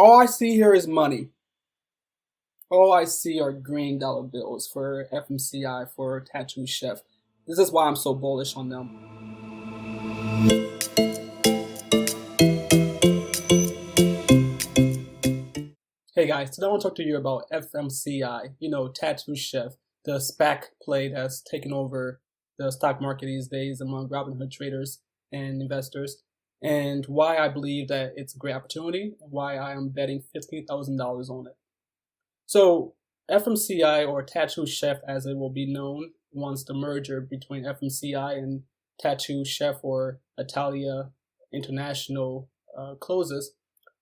All I see here is money. All I see are green dollar bills for FMCI, for Tattoo Chef. This is why I'm so bullish on them. Hey guys, today I want to talk to you about FMCI, Tattoo Chef, the SPAC play that's taken over the stock market these days among Robinhood traders and investors, and why I believe that it's a great opportunity, and why I am betting $15,000 on it. So, FMCI, or Tattoo Chef as it will be known once the merger between FMCI and Tattoo Chef, or Ittella International, closes,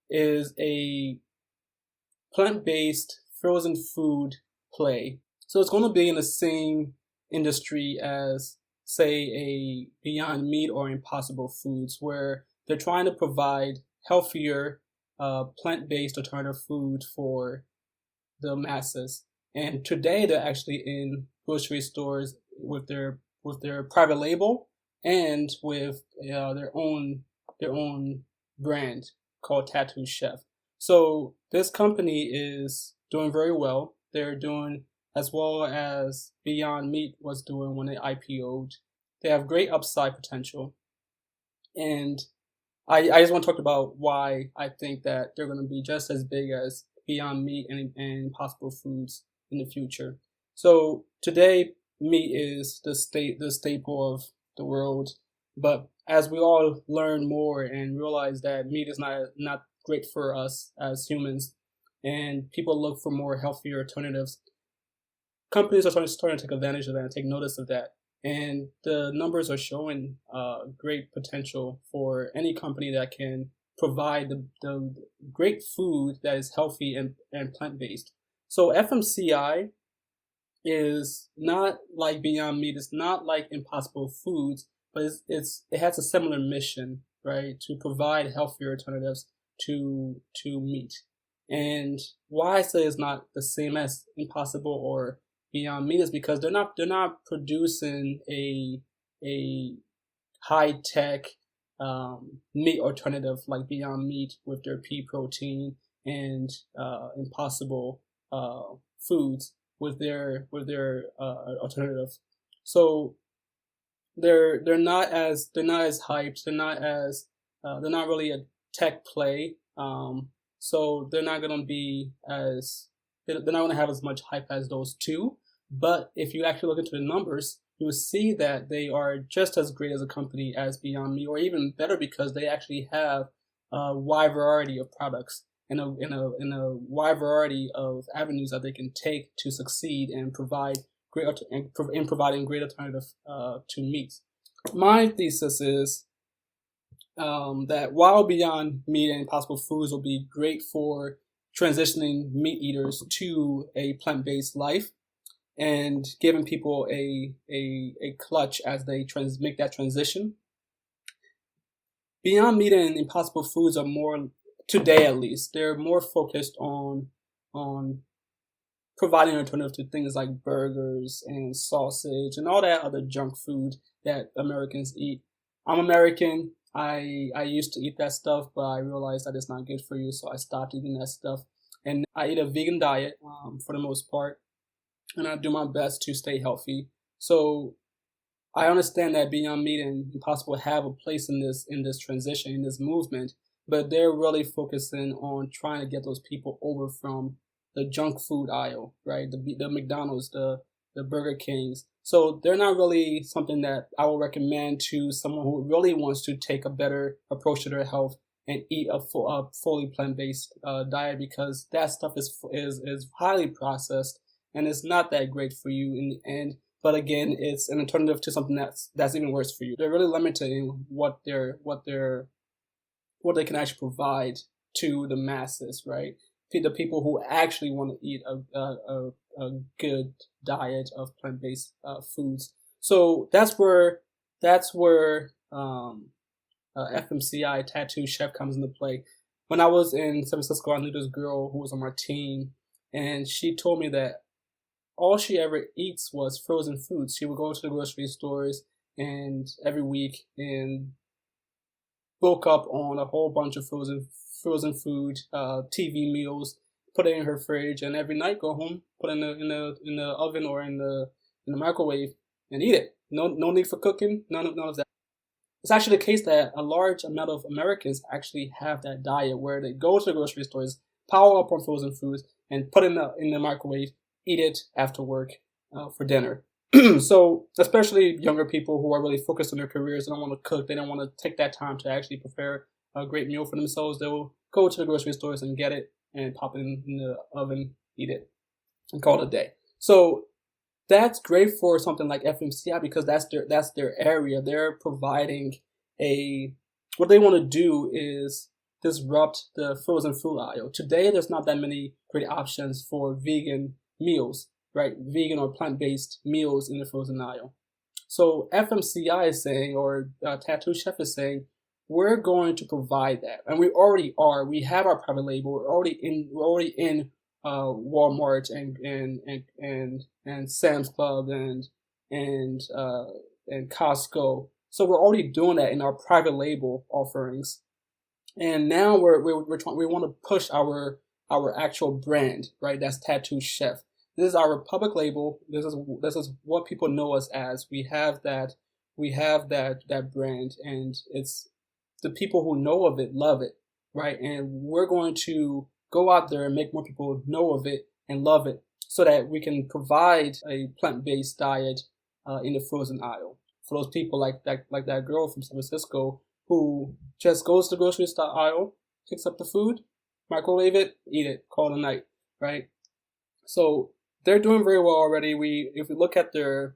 is a plant-based frozen food play. So it's going to be in the same industry as, say, a Beyond Meat or Impossible Foods, where they're trying to provide healthier, plant-based alternative food for the masses. And today they're actually in grocery stores with their private label and with their own brand called Tattoo Chef. So this company is doing very well. They're doing as well as Beyond Meat was doing when they IPO'd. They have great upside potential. And I just want to talk about why I think that they're going to be just as big as Beyond Meat and Impossible Foods in the future. So today, meat is the staple of the world. But as we all learn more and realize that meat is not great for us as humans, and people look for more healthier alternatives, companies are starting to take advantage of that and take notice of that. And the numbers are showing great potential for any company that can provide the great food that is healthy and plant-based. So FMCI is not like Beyond Meat, it's not like Impossible Foods, but it has a similar mission, right? To provide healthier alternatives to meat. And why I say it's not the same as Impossible or Beyond Meat is because they're not producing a high tech meat alternative like Beyond Meat with their pea protein and Impossible Foods with their alternatives. So they're not as hyped. They're not really a tech play. So they're not gonna have as much hype as those two. But if you actually look into the numbers, you will see that they are just as great as a company as Beyond Meat, or even better, because they actually have a wide variety of products and a wide variety of avenues that they can take to succeed and provide providing great alternative to meat. My thesis is that while Beyond Meat and Impossible Foods will be great for transitioning meat eaters to a plant-based life and giving people a clutch as they make that transition, Beyond Meat and Impossible Foods are more, today at least, they're more focused on providing an alternative to things like burgers and sausage and all that other junk food that Americans eat. I'm American. I used to eat that stuff, but I realized that it's not good for you, so I stopped eating that stuff. And I eat a vegan diet for the most part, and I do my best to stay healthy. So I understand that Beyond Meat and Impossible have a place in this transition, in this movement, but they're really focusing on trying to get those people over from the junk food aisle, right? The McDonald's, the Burger Kings. So they're not really something that I will recommend to someone who really wants to take a better approach to their health and eat a fully plant-based diet, because that stuff is highly processed and it's not that great for you in the end. But again, it's an alternative to something that's even worse for you. They're really limited in what they can actually provide to the masses, right? To the people who actually want to eat a good diet of plant-based foods. So that's where FMCI Tattoo Chef comes into play. When I was in San Francisco, I knew this girl who was on my team, and she told me that all she ever eats was frozen foods. She would go to the grocery stores and every week and bulk up on a whole bunch of frozen food, TV meals, put it in her fridge, and every night go home, put it in the oven or in the microwave and eat it. No need for cooking. None of that. It's actually the case that a large amount of Americans actually have that diet where they go to the grocery stores, power up on frozen foods, and put it in the microwave, eat it after work for dinner. So, especially younger people who are really focused on their careers, they don't want to cook, they don't want to take that time to actually prepare a great meal for themselves. They will go to the grocery stores and get it and pop it in the oven, eat it, and call it a day. So that's great for something like FMCI because that's their area. They're providing what they want to do is disrupt the frozen food aisle. Today, there's not that many great options for vegan meals, right? Vegan or plant-based meals in the frozen aisle. So FMCI is saying, or Tattoo Chef is saying, we're going to provide that, and we already are. We have our private label. We're already in Walmart and Sam's Club and Costco. So we're already doing that in our private label offerings, and now we want to push our actual brand, right? That's Tattoo Chef. This is our public label. This is what people know us as. We have that brand, and it's the people who know of it love it, right? And we're going to go out there and make more people know of it and love it, so that we can provide a plant-based diet in the frozen aisle for those people like that girl from San Francisco who just goes to the grocery store aisle, picks up the food, microwave it, eat it, call it a night, right? So they're doing very well already. If we look at their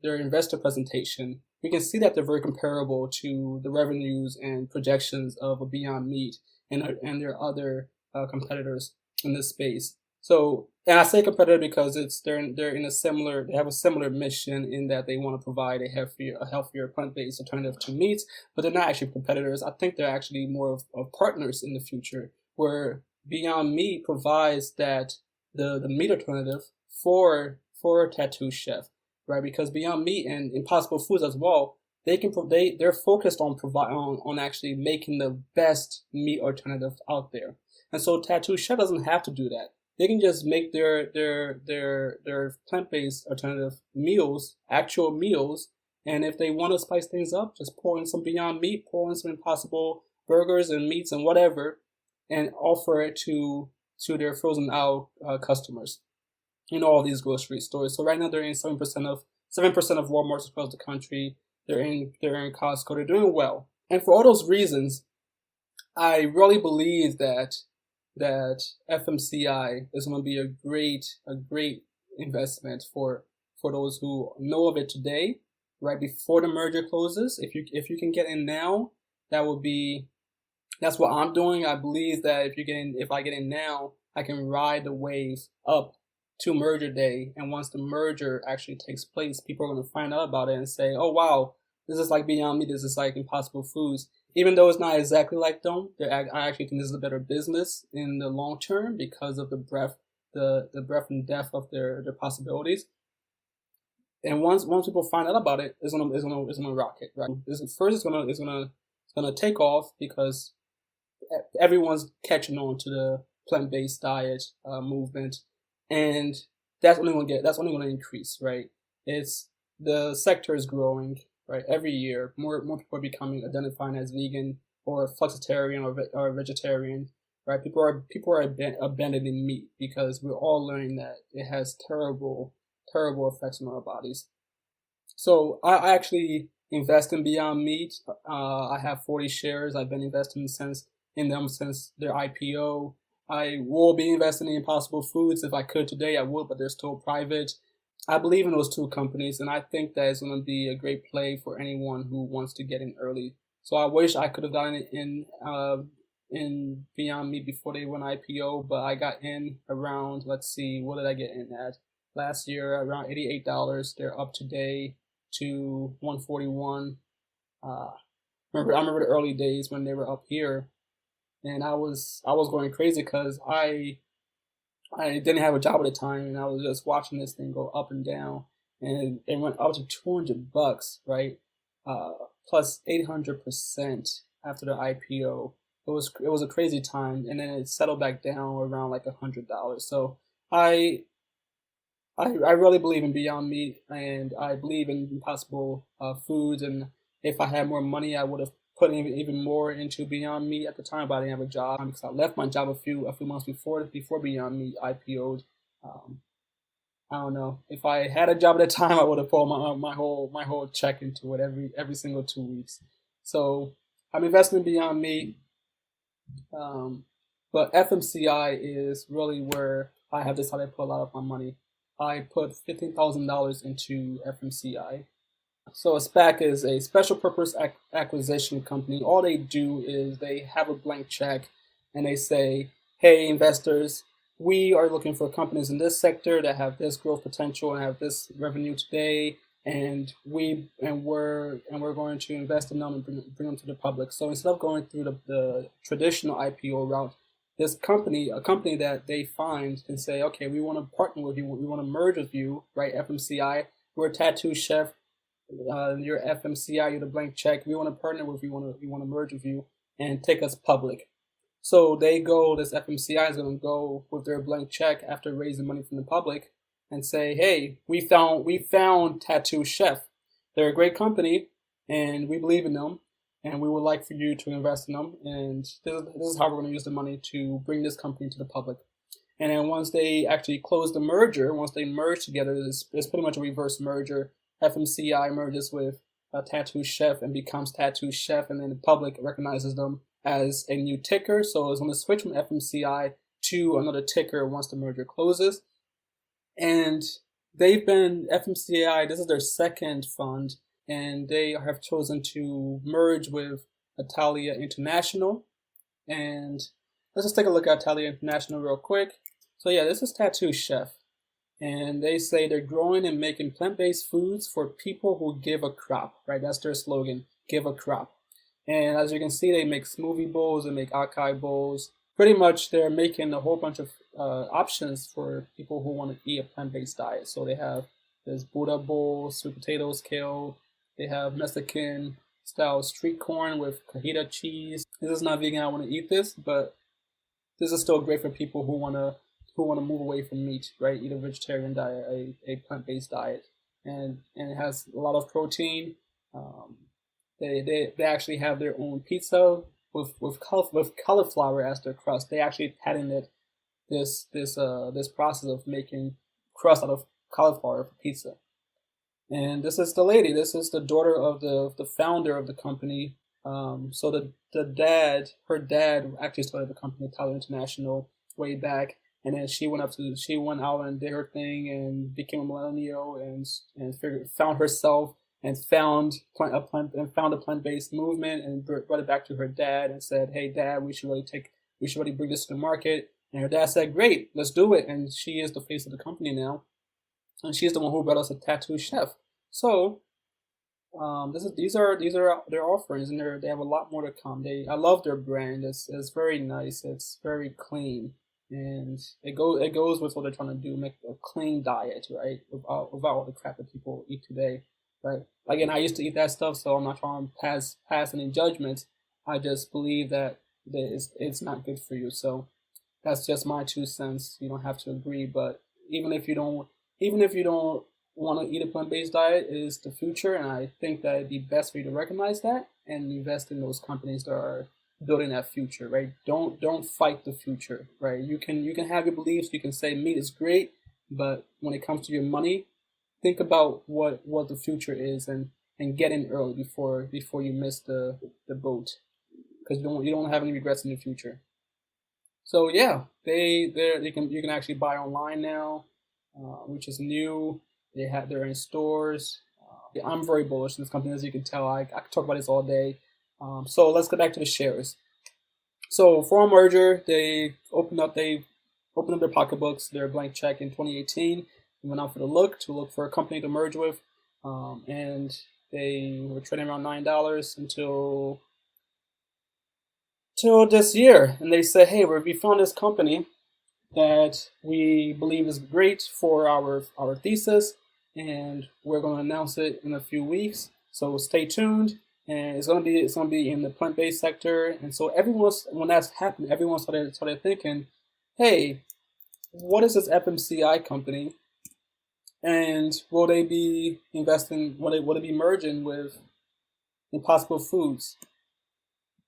investor presentation, we can see that they're very comparable to the revenues and projections of a Beyond Meat and their other competitors in this space. So, and I say competitor because they have a similar mission in that they want to provide a healthier plant-based alternative to meat, but they're not actually competitors. I think they're actually more of partners in the future, where Beyond Meat provides the meat alternative for Tattoo Chef, right? Because Beyond Meat and Impossible Foods as well, they're focused on actually making the best meat alternative out there. And so Tattoo Chef doesn't have to do that. They can just make their plant-based alternative meals, actual meals, and if they want to spice things up, just pour in some Beyond Meat, pour in some Impossible burgers and meats and whatever, and offer it to their frozen aisle customers in all these grocery stores. So right now they're in 7% of Walmarts across the country. They're in Costco. They're doing well, and for all those reasons, I really believe that FMCI is going to be a great investment for those who know of it today, right before the merger closes. If you can get in now, that's what I'm doing. I believe that if I get in now, I can ride the wave up to merger day, and once the merger actually takes place, people are going to find out about it and say, "Oh wow, this is like Beyond Meat. This is like Impossible Foods." Even though it's not exactly like them, I actually think this is a better business in the long term because of the breadth and depth of their possibilities. And once people find out about it, it's gonna rocket, right? It's gonna take off because everyone's catching on to the plant-based diet movement, and that's only gonna increase, right? The sector is growing. Right, every year, more people are identifying as vegan or flexitarian or vegetarian. Right, people are abandoning meat because we're all learning that it has terrible effects on our bodies. So I actually invest in Beyond Meat. I have 40 shares. I've been investing in them since their IPO. I will be investing in Impossible Foods if I could today. I would, but they're still private. I believe in those two companies, and I think that it's going to be a great play for anyone who wants to get in early. So I wish I could have gotten it in Beyond Meat before they went IPO, but I got in around, let's see, what did I get in at? Last year, around $88. They're up today to $141. I remember the early days when they were up here, and I was going crazy because I didn't have a job at the time, and I was just watching this thing go up and down, and it went up to $200, right? Plus 800% after the IPO. It was a crazy time, and then it settled back down around like $100. So I I really believe in Beyond Meat, and I believe in Impossible foods. And if I had more money, I would have put even more into Beyond Meat at the time. But I didn't have a job because I left my job a few months before Beyond Meat IPO'd. Um, I don't know. If I had a job at the time, I would have put my whole check into it every single 2 weeks. So I'm investing in Beyond Meat, um, but FMCI is really where I have decided to put a lot of my money. I put $15,000 into FMCI. So a SPAC is a special purpose acquisition company. All they do is they have a blank check and they say, "Hey investors, we are looking for companies in this sector that have this growth potential and have this revenue today, and we're going to invest in them and bring them to the public." So instead of going through the traditional IPO route, this company, a company that they find, can say, "Okay, we want to partner with you. We want to merge with you, right? FMCI, we're a tattoo chef. You're FMCI, you're the blank check. We want to partner with you. We want to merge with you and take us public." So this FMCI is going to go with their blank check after raising money from the public and say, "Hey, we found Tattoo Chef. They're a great company, and we believe in them, and we would like for you to invest in them. And this is how we're going to use the money to bring this company to the public." And then once they actually close the merger, once they merge together, it's pretty much a reverse merger. FMCI merges with Tattoo Chef and becomes Tattoo Chef, and then the public recognizes them as a new ticker. So it's going to switch from FMCI to another ticker once the merger closes. And they've been FMCI. This is their second fund, and they have chosen to merge with Ittella International. And let's just take a look at Ittella International real quick. So yeah, this is Tattoo Chef. And they say they're growing and making plant-based foods for people who give a crap, right? That's their slogan, give a crap. And as you can see, they make smoothie bowls, they make acai bowls. Pretty much they're making a whole bunch of options for people who want to eat a plant-based diet. So they have this Buddha bowl, sweet potatoes, kale. They have Mexican style street corn with cajita cheese. This is not vegan, I want to eat this, but this is still great for people who want to move away from meat, right? Eat a vegetarian diet, a plant-based diet, and it has a lot of protein. Um, they actually have their own pizza with cauliflower as their crust. They actually patented this process of making crust out of cauliflower for pizza. And this is the lady. This is the daughter of the founder of the company. So her dad actually started the company, Ittella International, way back, and then she went out and did her thing and became a millennial and found herself and found a plant-based movement and brought it back to her dad and said, "Hey dad, we should really bring this to the market." And her dad said, "Great, let's do it." And she is the face of the company now, and she's the one who brought us a Tattoo Chef. So these are their offerings, and they have a lot more to come. I love their brand. It's very nice. It's very clean, and it goes with what they're trying to do, make a clean diet, right? Without all the crap that people eat today, right? Again, I used to eat that stuff, so I'm not trying to pass any judgments. I just believe that it's not good for you. So that's just my 2 cents. You don't have to agree, but even if you don't want to eat a plant-based diet, is the future, and I think that it'd be best for you to recognize that and invest in those companies that are building that future, right? Don't fight the future, right? You can have your beliefs, you can say meat is great, but when it comes to your money, think about what the future is, and get in early before you miss the boat, because you don't have any regrets in the future. So yeah, you can actually buy online now, which is new. They're in stores. Yeah, I'm very bullish in this company, as you can tell. I could talk about this all day. So let's get back to the shares. So for a merger, they opened up their pocketbooks, their blank check in 2018. They went out for to look for a company to merge with, and they were trading around $9 until this year, and they said, "Hey, we found this company that we believe is great for our thesis, and we're going to announce it in a few weeks. So stay tuned." and it's gonna be in the plant-based sector. And so when that's happened, everyone started thinking, hey, what is this FMCI company, and will they be investing? Will they be merging with Impossible Foods?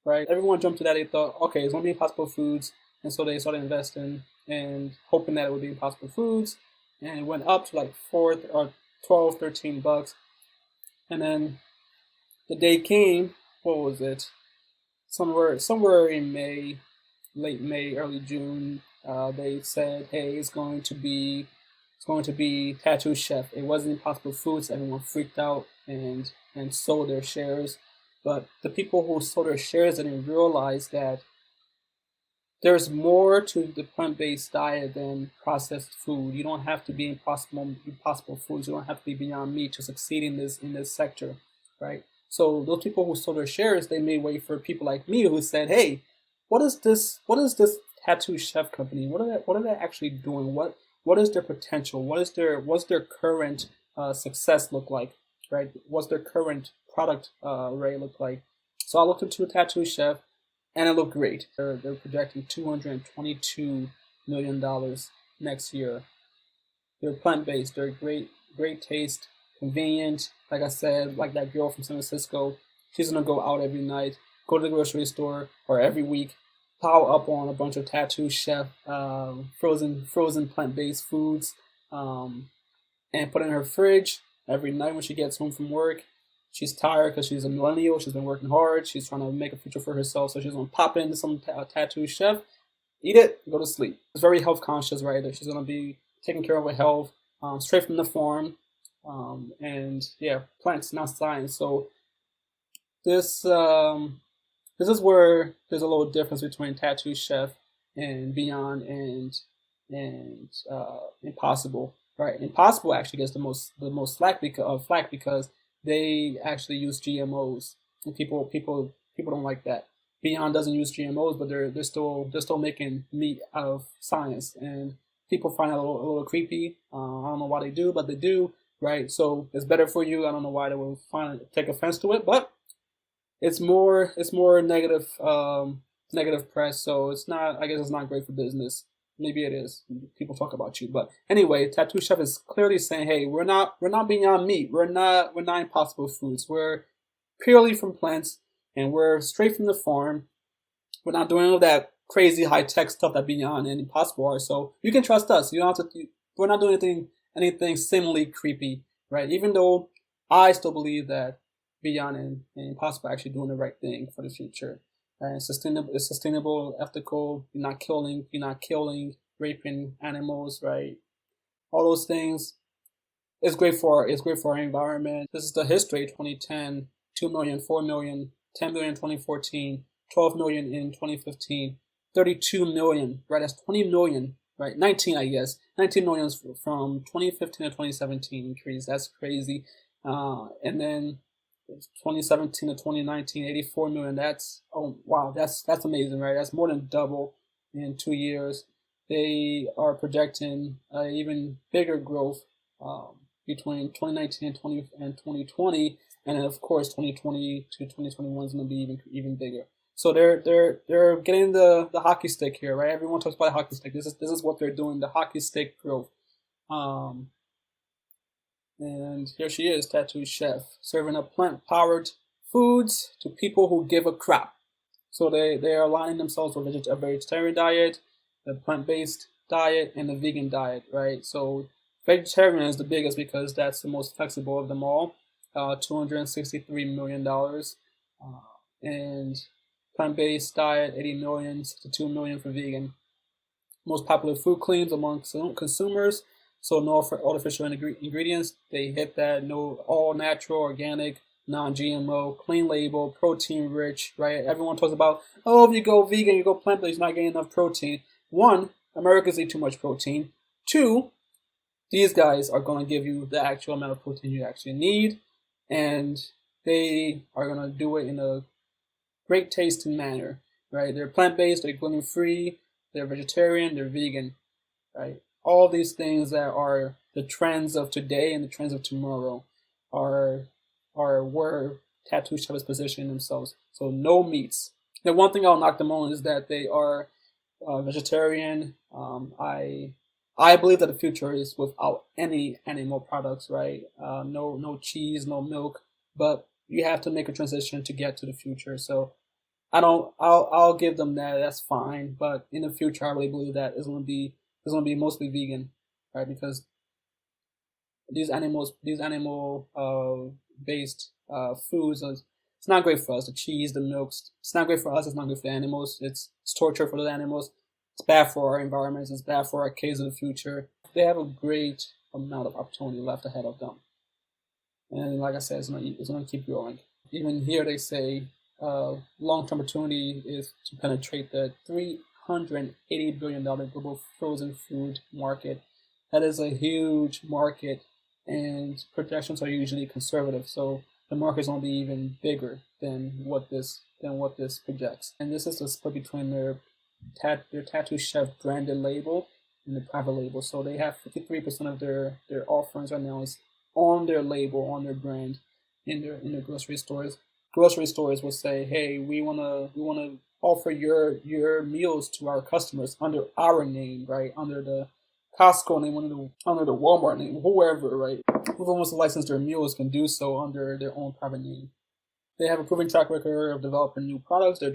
Right? Everyone jumped to that. They thought, okay, it's gonna be Impossible Foods, and so they started investing and hoping that it would be Impossible Foods, and it went up to like $12, $13, and then the day came. What was it? Somewhere in May, late May, early June. They said, hey, it's going to be Tattoo Chef. It wasn't Impossible Foods. Everyone freaked out and sold their shares. But the people who sold their shares didn't realize that there's more to the plant-based diet than processed food. You don't have to be impossible foods. You don't have to be Beyond Meat to succeed in this sector, right? So those people who sold their shares, they made way for people like me who said, "Hey, what is this? What is this Tattoo Chef company? What are they actually doing? What is their potential? What's their current success look like? Right? What's their current product array look like?" So I looked into Tattoo Chef, and it looked great. They're projecting $222 million next year. They're plant based. They're great taste, convenient. Like I said, like that girl from San Francisco, she's gonna go out every night, go to the grocery store, or every week, pile up on a bunch of Tattoo Chef frozen plant based foods, and put it in her fridge every night when she gets home from work. She's tired because she's a millennial. She's been working hard. She's trying to make a future for herself. So she's going to pop into some Tattoo Chef, eat it, go to sleep. It's very health conscious, right? She's going to be taking care of her health straight from the farm. And yeah, plants, not science. So this is where there's a little difference between Tattoo Chef and Beyond and Impossible. Right? Impossible actually gets the most flack because they actually use GMOs, and people don't like that. Beyond doesn't use GMOs, but they're still making meat out of science, and people find it a little creepy. I don't know why they do, but they do, right? So it's better for you. I don't know why they will take offense to it, but it's more negative press. So it's not. I guess it's not great for business. Maybe it is. People talk about you, but anyway, Tattoo Chef is clearly saying, "Hey, we're not Beyond Meat. We're not Impossible Foods. We're purely from plants, and we're straight from the farm. We're not doing all that crazy high tech stuff that Beyond and Impossible are. So you can trust us. You don't have to. We're not doing anything similarly creepy, right? Even though I still believe that Beyond and Impossible are actually doing the right thing for the future." And it's sustainable, ethical. You're not killing, raping animals, right? All those things. It's great for our environment. This is the history: 2010, 2 million, 4 million, 10 million in 2014, 12 million in 2015, 32 million, right? That's 20 million, right? 19, I guess. 19 million from 2015 to 2017 increase. That's crazy. And then 2017 to 2019, 84 million. Oh wow, that's amazing, right? That's more than double in 2 years. They are projecting even bigger growth between 2019 and 2020, and then of course 2020 to 2021 is going to be even bigger. So they're getting the hockey stick here, right? Everyone talks about the hockey stick. This is what they're doing, the hockey stick growth. And here she is, Tattoo Chef, serving up plant-powered foods to people who give a crap. So they are aligning themselves with a vegetarian diet, the plant-based diet, and the vegan diet, right? So vegetarian is the biggest because that's the most flexible of them all, $263 million. And plant-based diet, 80 million, 62 million for vegan. Most popular food claims among consumers. So no artificial ingredients. They hit that. No, all natural, organic, non-GMO, clean label, protein rich, right? Everyone talks about, oh, if you go vegan, you go plant-based, you're not getting enough protein. One, Americans eat too much protein. Two, these guys are going to give you the actual amount of protein you actually need, and they are going to do it in a great tasting manner, right? They're plant-based, they're gluten-free, they're vegetarian, they're vegan, right? All these things that are the trends of today and the trends of tomorrow are where Tattoo Chef is positioning themselves. So no meats. The one thing I'll knock them on is that they are vegetarian. I believe that the future is without any animal products, right? No cheese, no milk, but you have to make a transition to get to the future. So I don't. I'll give them that. That's fine. But in the future, I really believe that it's gonna be mostly vegan, right? Because these animal based foods, it's not great for us. The cheese, the milks, it's not great for us. It's not good for the animals. It's torture for the animals. It's bad for our environments. It's bad for our kids in the future. They have a great amount of opportunity left ahead of them. And like I said, it's gonna keep growing. Even here, they say long-term opportunity is to penetrate the $380 billion global frozen food market. That is a huge market, and projections are usually conservative. So the market is going to be even bigger than what this projects. And this is the split between their Tattoo Chef branded label and the private label. So they have 53% of their offerings right now is on their label, on their brand, in their grocery stores. Grocery stores will say, "Hey, we wanna offer your meals to our customers under our name, right? Under the Costco name, under the Walmart name, whoever, right? Whoever wants to license their meals can do so under their own private name. They have a proven track record of developing new products. They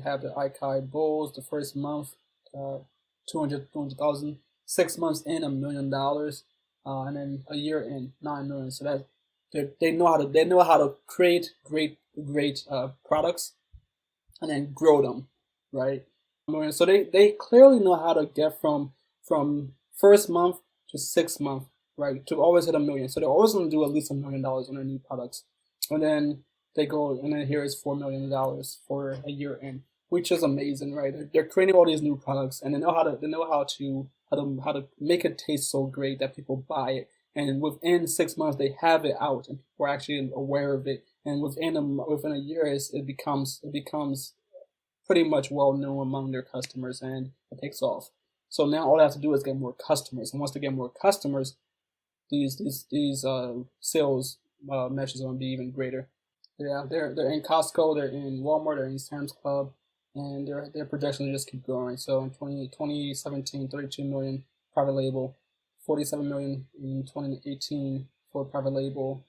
have the Ikai Bowls the first month, 200,000, 6 months in $1 million, and then a year in 9 million. So that they know how to create great products and then grow them, right? So they clearly know how to get from first month to 6 month, right, to always hit 1 million. So they're always going to do at least $1 million on their new products, and then they go, and then here is $4 million for a year in, which is amazing, right? They're creating all these new products, and they know how to make it taste so great that people buy it. And within 6 months, they have it out, and people are actually aware of it. And within a year, it becomes pretty much well known among their customers, and it takes off. So now all they have to do is get more customers, and once they get more customers, these sales measures are going to be even greater. Yeah, they're in Costco, they're in Walmart, they're in Sam's Club, and their projections just keep growing. So in 2017, 32 million private label, 47 million in 2018 for private label,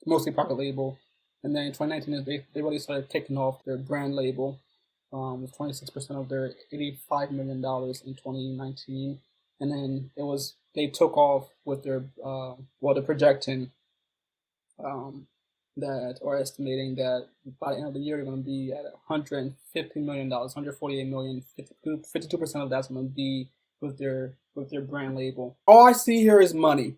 mostly private label. And then in 2019, they really started kicking off their brand label with 26% of their $85 million in 2019. And then they took off with they're projecting that, or estimating that by the end of the year, they're going to be at $150 million, 148 million, 52% of that's going to be with their brand label. All I see here is money.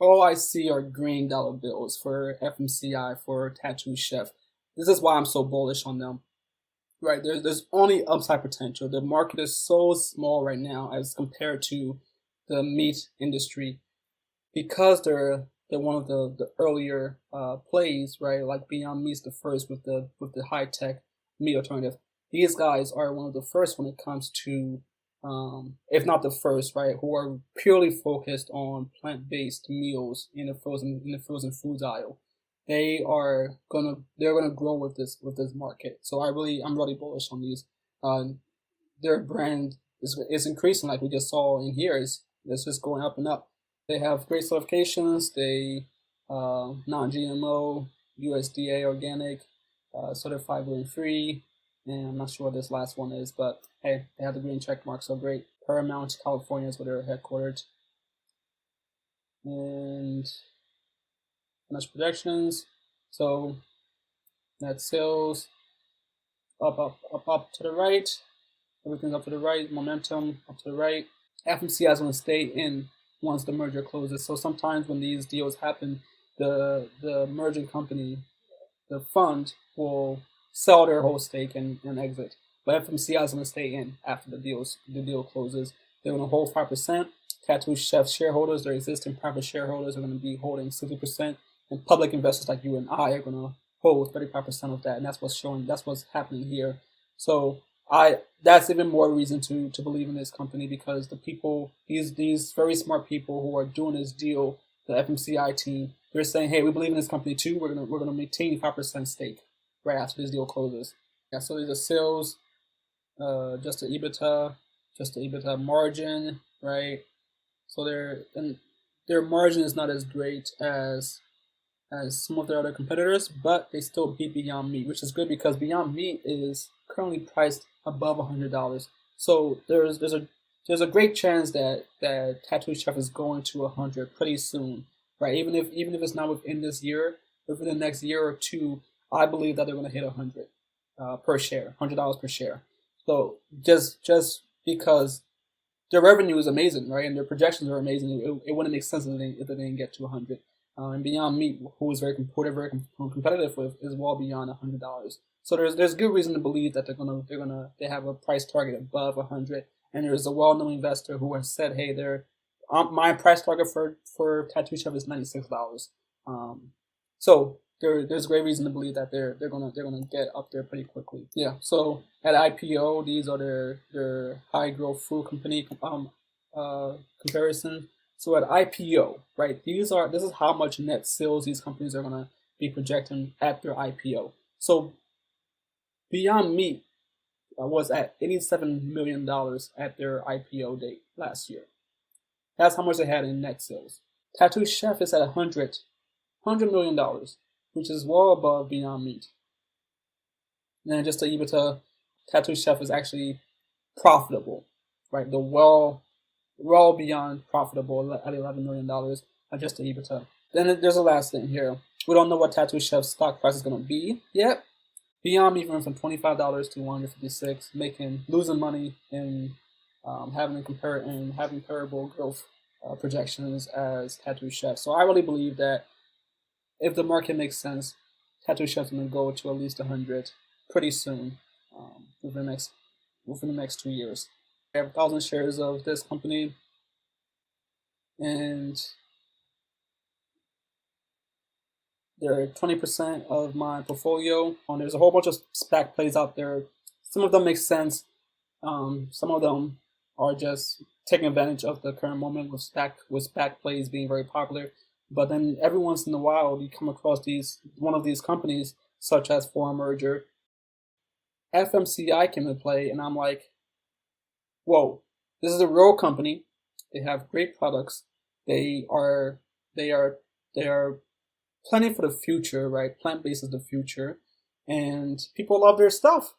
All I see are green dollar bills for FMCI, for Tattoo Chef. This is why I'm so bullish on them. Right, there's only upside potential. The market is so small right now as compared to the meat industry, because they're one of the earlier plays, right? Like Beyond Meat's the first with the high tech meat alternative. These guys are one of the first when it comes to, if not the first, right, who are purely focused on plant-based meals in the frozen foods aisle. They're gonna grow with this market. So I'm really bullish on these. Their brand is increasing, like we just saw in here. It's just going up and up. They have great certifications. They non-GMO, USDA organic, certified gluten-free, and I'm not sure what this last one is, but hey, they have the green check mark, so great. Paramount, California is where they're headquartered. And financial projections. So net sales up to the right. Everything's up to the right. Momentum up to the right. FMCI is going to stay in once the merger closes. So sometimes when these deals happen, the merging company, the fund, will sell their whole stake and exit. But FMCI is going to stay in after the deal closes. They're going to hold 5%. Tattoo Chef shareholders, their existing private shareholders, are going to be holding 60%, and public investors like you and I are going to hold 35% of that, and that's what's happening here. So that's even more reason to believe in this company, because the people, these very smart people who are doing this deal, the FMCI team, they're saying, hey, we believe in this company too. We're gonna maintain 5% stake right after this deal closes. Yeah, so these are sales, just the EBITDA margin, right? So their margin is not as great as some of their other competitors, but they still beat Beyond Meat, which is good because Beyond Meat is currently priced above $100. So there's a great chance that Tattoo Chef is going to 100 pretty soon, right? Even if it's not within this year, within the next year or two, I believe that they're going to hit 100 per share, $100 per share. So just because their revenue is amazing, right, and their projections are amazing, it wouldn't make sense if they didn't get to 100. And Beyond Meat, who they're very competitive with, is well beyond $100. So there's good reason to believe that they have a price target above 100. And there's a well-known investor who has said, hey, my price target for Tattoo Chef is $96. So there's great reason to believe that they're gonna get up there pretty quickly. Yeah. So at IPO, these are their high growth food company comparison. So at IPO, right, this is how much net sales these companies are gonna be projecting at their IPO. So Beyond Meat was at $87 million at their IPO date last year. That's how much they had in net sales. Tattoo Chef is at $100 million, which is well above Beyond Meat. And then just the EBITDA, Tattoo Chef is actually profitable, right? The well beyond profitable at $11 million adjusted EBITDA. Then there's a last thing here. We don't know what Tattoo Chef's stock price is going to be yet. Beyond Meat went from $25 to $156, losing money and having comparable growth projections as Tattoo Chef. So I really believe that if the market makes sense, Tattoo Chef's going to go to at least 100 pretty soon, within the next 2 years. I have 1,000 shares of this company, and they're 20% of my portfolio. There's a whole bunch of SPAC plays out there. Some of them make sense. Some of them are just taking advantage of the current moment with SPAC plays being very popular. But then every once in a while, you come across one of these companies, such as For a Merger. FMCI came into play, and I'm like, whoa, this is a real company. They have great products. They are planning for the future, right? Plant-based is the future, and people love their stuff.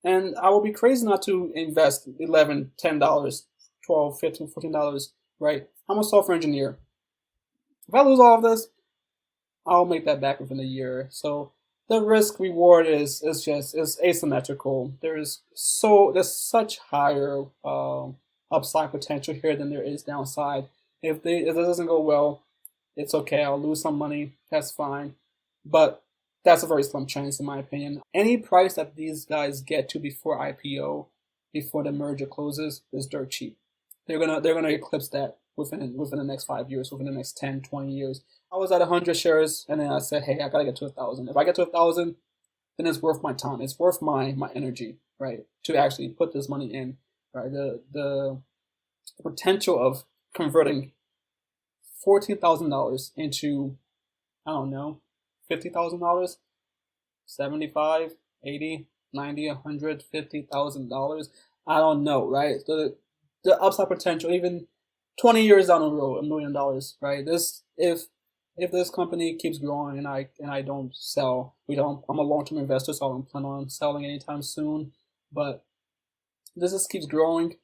And I would be crazy not to invest $11, $10, $12, $15, $14, right? I'm a software engineer. If I lose all of this, I'll make that back within a year. So the risk reward is asymmetrical. There's such higher upside potential here than there is downside. If it doesn't go well, it's okay. I'll lose some money. That's fine. But that's a very slim chance in my opinion. Any price that these guys get to before IPO, before the merger closes, is dirt cheap. They're gonna eclipse that within the next 5 years, within the next 10, 20 years. I was at 100 shares, and then I said, hey, I gotta get to 1,000. If I get to 1,000, then it's worth my time. It's worth my energy, right? To actually put this money in, right? The potential of converting $14,000 into, I don't know, $50,000, 75, 80, 90, $150,000. I don't know, right? The upside potential, even 20 years down the road, $1 million, right? If this company keeps growing and I don't sell, I'm a long-term investor, so I don't plan on selling anytime soon. But this just keeps growing.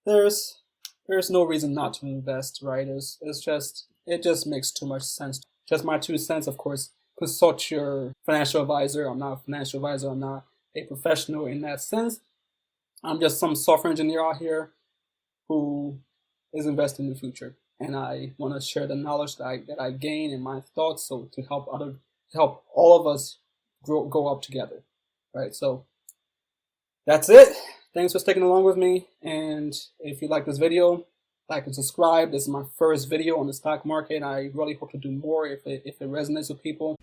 There's no reason not to invest, right? It just makes too much sense. Just my 2 cents, of course. Consult your financial advisor. I'm not a financial advisor. I'm not a professional in that sense. I'm just some software engineer out here who is investing in the future, and I want to share the knowledge that I gain and my thoughts, so to help all of us go up together, right? So that's it. Thanks for sticking along with me, and if you like this video, like and subscribe. This is my first video on the stock market, and I really hope to do more if it resonates with people.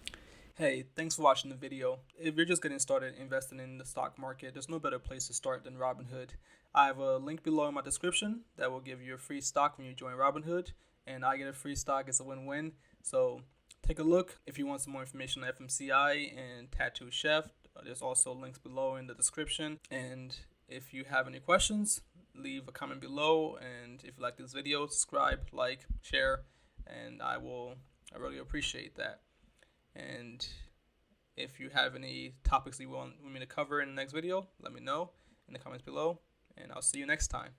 Hey, thanks for watching the video. If you're just getting started investing in the stock market, there's no better place to start than Robinhood. I have a link below in my description that will give you a free stock when you join Robinhood. and I get a free stock. It's a win-win. So take a look if you want some more information on FMCI and Tattoo Chef. There's also links below in the description. And if you have any questions, leave a comment below. And if you like this video, subscribe, like, share, and I really appreciate that. And if you have any topics you want me to cover in the next video, let me know in the comments below, and I'll see you next time.